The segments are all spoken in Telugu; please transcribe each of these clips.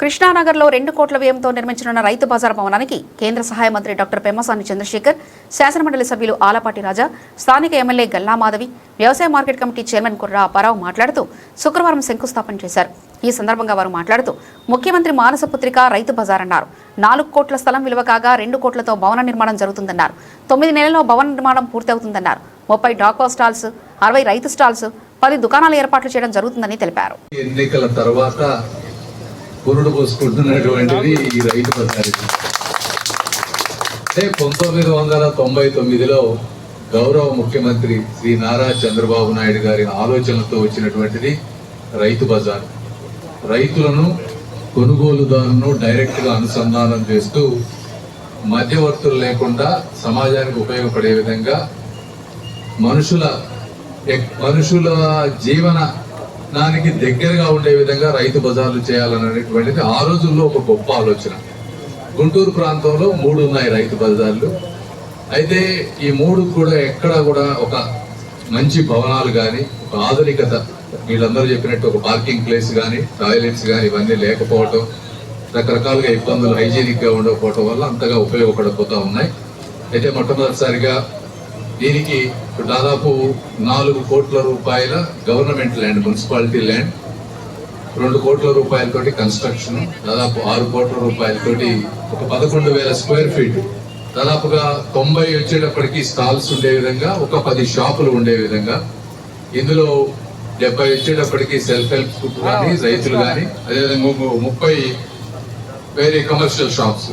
కృష్ణానగర్లో 2 కోట్ల వ్యయంతో నిర్మించనున్న రైతు బజార్ భవనానికి కేంద్ర సహాయ మంత్రి డాక్టర్ పెమ్మసాని చంద్రశేఖర్, శాసనమండలి సభ్యులు ఆలపాటి రాజా, స్థానిక ఎమ్మెల్యే గల్లా మాధవి, వ్యవసాయ మార్కెట్ కమిటీ చైర్మన్ కుర్రా అప్పారావు మాట్లాడుతూ శుక్రవారం శంకుస్థాపన చేశారు. ఈ సందర్భంగా వారు మాట్లాడుతూ ముఖ్యమంత్రి మానస పుత్రిక రైతు బజార్ అన్నారు. 4 కోట్ల స్థలం విలువ కాగా 2 కోట్లతో భవన నిర్మాణం జరుగుతుందన్నారు. 9 నెలల్లో భవన నిర్మాణం పూర్తవుతుందన్నారు. 30 డాక్వా స్టాల్స్, 60 రైతు స్టాల్స్, 10 దుకాణాలు ఏర్పాట్లు చేయడం జరుగుతుందని తెలిపారు. ఎన్నికల తర్వాత పురుడు పోసుకుంటున్నటువంటిది ఈ రైతు బజార్. 1999లో గౌరవ ముఖ్యమంత్రి శ్రీ నారా చంద్రబాబు నాయుడు గారి ఆలోచనలతో వచ్చినటువంటిది రైతు బజార్. రైతులను, కొనుగోలుదారులను డైరెక్ట్ గా అనుసంధానం చేస్తూ మధ్యవర్తులు లేకుండా సమాజానికి ఉపయోగపడే విధంగా మనుషుల జీవనానికి దగ్గరగా ఉండే విధంగా రైతు బజార్లు చేయాలనేటువంటిది ఆ రోజుల్లో ఒక గొప్ప ఆలోచన. గుంటూరు ప్రాంతంలో 3 ఉన్నాయి రైతు బజార్లు. అయితే ఈ 3 కూడా ఎక్కడ కూడా ఒక మంచి భవనాలు కానీ, ఒక ఆధునికత, వీళ్ళందరూ చెప్పినట్టు ఒక పార్కింగ్ ప్లేస్ కానీ, టాయిలెట్స్ కానీ ఇవన్నీ లేకపోవటం, రకరకాలుగా ఇబ్బందులు, హైజీనిక్ గా ఉండకపోవటం వల్ల అంతగా ఉపయోగపడకపోతా ఉన్నాయి. అయితే మొట్టమొదటిసారిగా దీనికి దాదాపు 4 కోట్ల రూపాయల గవర్నమెంట్ ల్యాండ్, మున్సిపాలిటీ ల్యాండ్, 2 కోట్ల రూపాయలతోటి కన్స్ట్రక్షన్, దాదాపు 6 కోట్ల రూపాయలతోటి ఒక 11,000 స్క్వేర్ ఫీట్, దాదాపుగా 90 వచ్చేటప్పటికి స్టాల్స్ ఉండే విధంగా, ఒక 10 షాపులు ఉండే విధంగా, ఇందులో 70 వచ్చేటప్పటికి సెల్ఫ్ హెల్ప్ గ్రూప్ కానీ, రైతులు కానీ, అదేవిధంగా 30 వేరే కమర్షియల్ షాప్స్,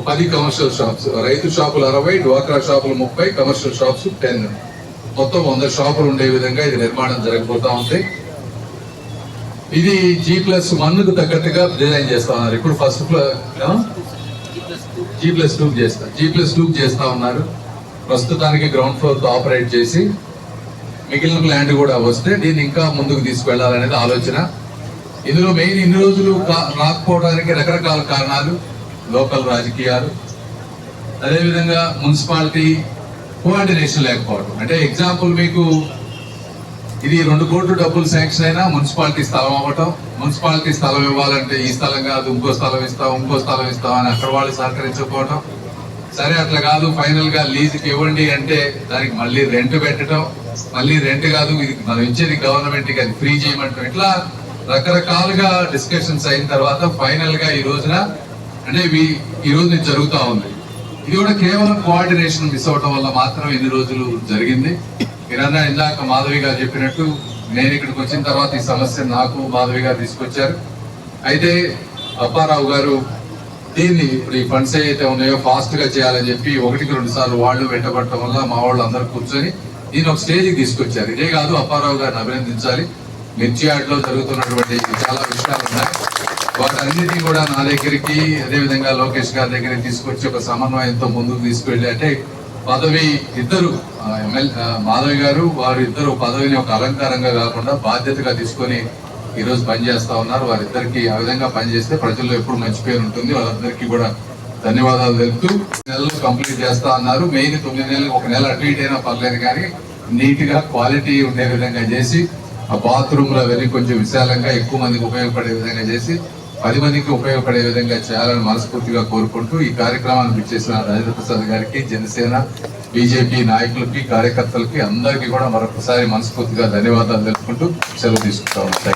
10 కమర్షియల్ షాప్స్, రైతు షాపులు 60, డ్వాక్రా షాపులు 30, కమర్షియల్ షాప్స్ 10, మొత్తం 100 షాపులు ఉండే విధంగా ఇది నిర్మాణం జరగబోతా ఉంది. ఇది G+1కు తగ్గట్టుగా డిజైన్ చేస్తా ఉన్నారు. ఇప్పుడు ఫస్ట్ G+2 చేస్తా ఉన్నారు. ప్రస్తుతానికి గ్రౌండ్ ఫ్లోర్ తో ఆపరేట్ చేసి మిగిలిన ల్యాండ్ కూడా వస్తే దీన్ని ఇంకా ముందుకు తీసుకువెళ్లాలనేది ఆలోచన. ఇందులో మెయిన్ ఇన్ని రోజులు రాకపోవడానికి రకరకాల కారణాలు, లోకల్ రాజకీయాలు, అదేవిధంగా మున్సిపాలిటీ కోఆర్డినేషన్ లేకపోవడం. అంటే ఎగ్జాంపుల్ మీకు ఇది 2 కోట్లు డబ్బులు శాంక్షన్ అయినా మున్సిపాలిటీ స్థలం అవ్వటం, మున్సిపాలిటీ స్థలం ఇవ్వాలంటే ఈ స్థలం కాదు ఇంకో స్థలం ఇస్తాం అని అక్కడ వాళ్ళు సహకరించకపోవటం. సరే అట్లా కాదు, ఫైనల్ గా లీజుకి ఇవ్వండి అంటే దానికి మళ్ళీ రెంట్ పెట్టడం, మళ్ళీ రెంట్ కాదు ఇది మనం ఇచ్చేది గవర్నమెంట్ కి, అది ఫ్రీ చేయమంటాం. ఇట్లా రకరకాలుగా డిస్కషన్స్ అయిన తర్వాత ఫైనల్ గా ఈ రోజున అంటే ఈ రోజు ఇది జరుగుతూ ఉంది. ఇది కూడా కేవలం కోఆర్డినేషన్ మిస్ అవడం వల్ల మాత్రం ఇన్ని రోజులు జరిగింది. మీరన్నా ఇందాక మాధవి గారు చెప్పినట్టు నేను ఇక్కడికి వచ్చిన తర్వాత ఈ సమస్య నాకు మాధవి గారు తీసుకొచ్చారు. అయితే అప్పారావు గారు దీన్ని ఇప్పుడు ఈ ఫండ్స్ ఏదైతే ఉన్నాయో ఫాస్ట్ గా చేయాలని చెప్పి 1కి 2 సార్లు వాళ్ళు వెంటబడటం వల్ల మా వాళ్ళు అందరూ కూర్చొని దీన్ని ఒక స్టేజ్కి తీసుకొచ్చారు. ఇదే కాదు, అప్పారావు గారిని అభినందించాలి. మిర్చి యార్డ్లో జరుగుతున్నటువంటి చాలా విషయాలు ఉన్నాయి. వాటన్నిటినీ కూడా నా దగ్గరికి, అదేవిధంగా లోకేష్ గారి దగ్గరికి తీసుకొచ్చి ఒక సమన్వయంతో ముందుకు తీసుకువెళ్ళి, అంటే పదవి ఇద్దరు మాధవి గారు వారు ఇద్దరు పదవిని ఒక అలంకారంగా కాకుండా బాధ్యతగా తీసుకొని ఈ రోజు పనిచేస్తా ఉన్నారు. వారిద్దరికి ఆ విధంగా పనిచేస్తే ప్రజల్లో ఎప్పుడు మంచి పేరు ఉంటుంది. వాళ్ళందరికీ కూడా ధన్యవాదాలు తెలుపుతూ నెలలు కంప్లీట్ చేస్తా అన్నారు. మెయిన్ 9 నెలలు, 1 నెల అటు ఇటు అయినా పర్లేదు కానీ నీట్ గా క్వాలిటీ ఉండే విధంగా చేసి, ఆ బాత్రూమ్లు అవన్నీ కొంచెం విశాలంగా ఎక్కువ మందికి ఉపయోగపడే విధంగా చేసి 10 మందికి ఉపయోగపడే విధంగా చేయాలని మనస్ఫూర్తిగా కోరుకుంటూ ఈ కార్యక్రమాన్ని ఇచ్చేసిన రాజేంద్ర ప్రసాద్ గారికి, జనసేన బీజేపీ నాయకులకి, కార్యకర్తలకి అందరికీ కూడా మరొకసారి మనస్ఫూర్తిగా ధన్యవాదాలు తెలుపుకుంటూ సెలవు తీసుకుంటా ఉంటాయి.